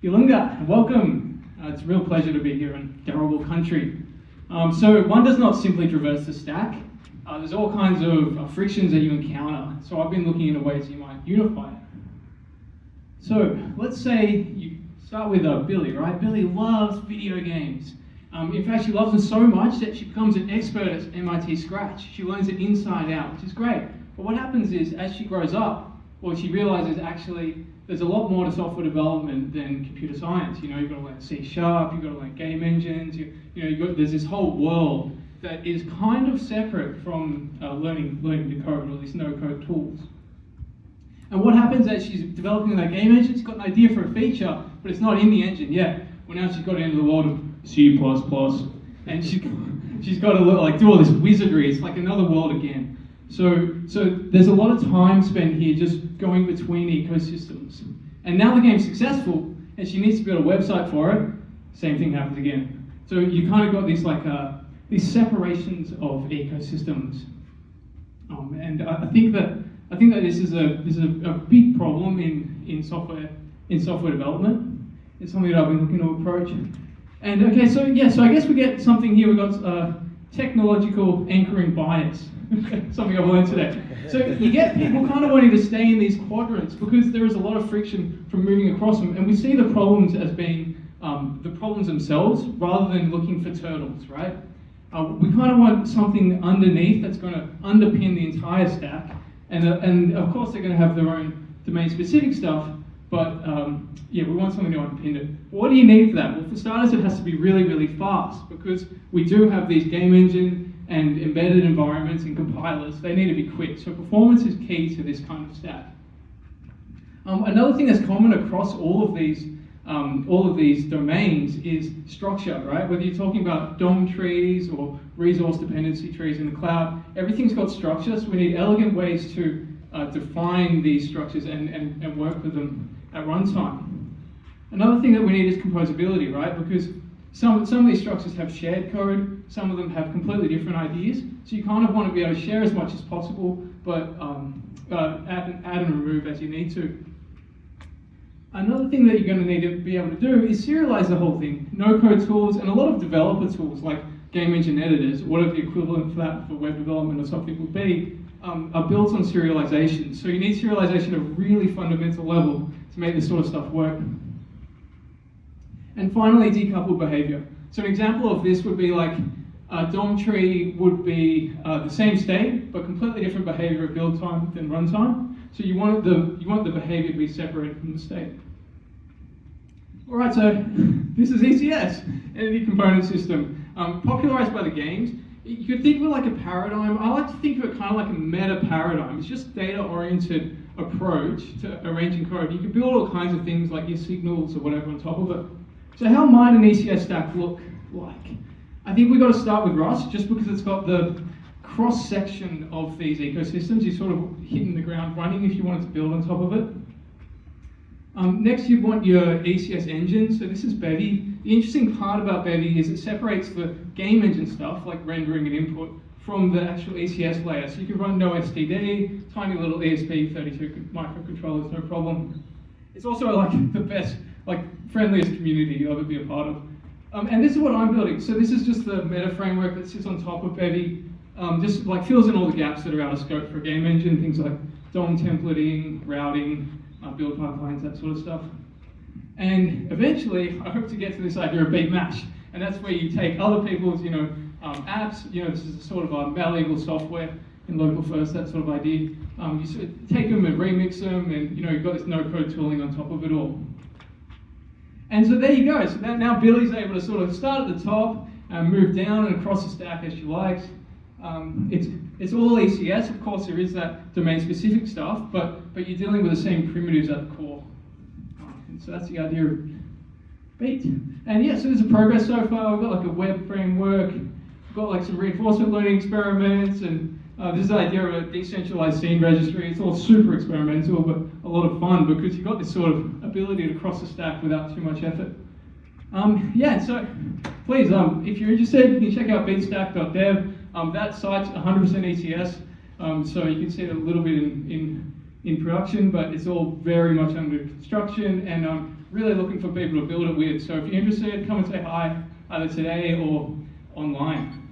Ilunga, welcome. It's a real pleasure to be here in Darrell country. So one does not simply traverse the stack. There's all kinds of frictions that you encounter. So I've been looking into ways you might unify it. So let's say you start with Billy, right? Billy loves video games. In fact, she loves them so much that she becomes an expert at MIT Scratch. She learns it inside out, which is great. But what happens is, as she grows up, well, she realizes actually there's a lot more to software development than computer science. You know, you've got to learn C#, you've got to learn game engines. There's this whole world that is kind of separate from learning to code, or at least no-code tools. And what happens as she's developing that game engine? She's got an idea for a feature, but it's not in the engine yet. Well, now she's got into the world of C++, and she's got to do all this wizardry. It's like another world again. So there's a lot of time spent here just going between ecosystems. And now the game's successful, and she needs to build a website for it. Same thing happens again. So you kind of got these separations of ecosystems. And I think that this is a big problem in software development. It's something that I've been looking to approach. And okay, so I guess we get something here. We've got technological anchoring bias. Something I've learned today. So you get people kind of wanting to stay in these quadrants because there is a lot of friction from moving across them, and we see the problems as being the problems themselves rather than looking for turtles, right? We kind of want something underneath that's going to underpin the entire stack, and of course they're going to have their own domain-specific stuff, but we want something to underpin it. What do you need for that? Well, for starters, it has to be really, really fast, because we do have these game engine and embedded environments and compilers. They need to be quick. So performance is key to this kind of stack. Another thing that's common across all of these domains is structure, right? Whether you're talking about DOM trees or resource dependency trees in the cloud, everything's got structure, so we need elegant ways to define these structures and work with them at runtime. Another thing that we need is composability, right? Because some of these structures have shared code, some of them have completely different ideas, so you kind of want to be able to share as much as possible, but add and remove as you need to. Another thing that you're going to need to be able to do is serialize the whole thing. No-code tools and a lot of developer tools like game engine editors, whatever the equivalent for that for web development or something would be, are built on serialization. So you need serialization at a really fundamental level to make this sort of stuff work. And finally, decoupled behavior. So an example of this would be like a DOM tree would be the same state, but completely different behavior at build time than runtime. So you want the behavior to be separated from the state. All right, so this is ECS, Entity Component System, popularized by the games. You could think of it like a paradigm. I like to think of it kind of like a meta paradigm. It's just data-oriented approach to arranging code. You can build all kinds of things like your signals or whatever on top of it. So how might an ECS stack look like? I think we've got to start with Rust, just because it's got the cross-section of these ecosystems. You're sort of hitting the ground running if you wanted to build on top of it. Next, you want your ECS engine. So this is Bevy. The interesting part about Bevy is it separates the game engine stuff, like rendering and input, from the actual ECS layer. So you can run no STD, tiny little ESP32 microcontrollers, no problem. It's also like the best, friendliest community you'll ever be a part of. And this is what I'm building. So this is just the meta framework that sits on top of Bevy. Just fills in all the gaps that are out of scope for a game engine, things like DOM templating, routing, build pipelines, that sort of stuff. And eventually, I hope to get to this idea of beat match. And that's where you take other people's, apps. This is a sort of malleable software in local first, that sort of idea. You sort of take them and remix them, and you've got this no-code tooling on top of it all. And so there you go. So now Billy's able to sort of start at the top and move down and across the stack as she likes. It's all ECS. Of course, there is that domain-specific stuff, but you're dealing with the same primitives at the core. And so that's the idea of beat. And yeah, so there's a progress so far. We've got a web framework. We've got some reinforcement learning experiments, and this is the idea of a decentralized scene registry. It's all super experimental, but a lot of fun because you've got this sort of ability to cross the stack without too much effort. So please, if you're interested, you can check out beatstack.dev. That site's 100% ECS, so you can see it a little bit in production, but it's all very much under construction, and really looking for people to build it with. So if you're interested, come and say hi either today or online.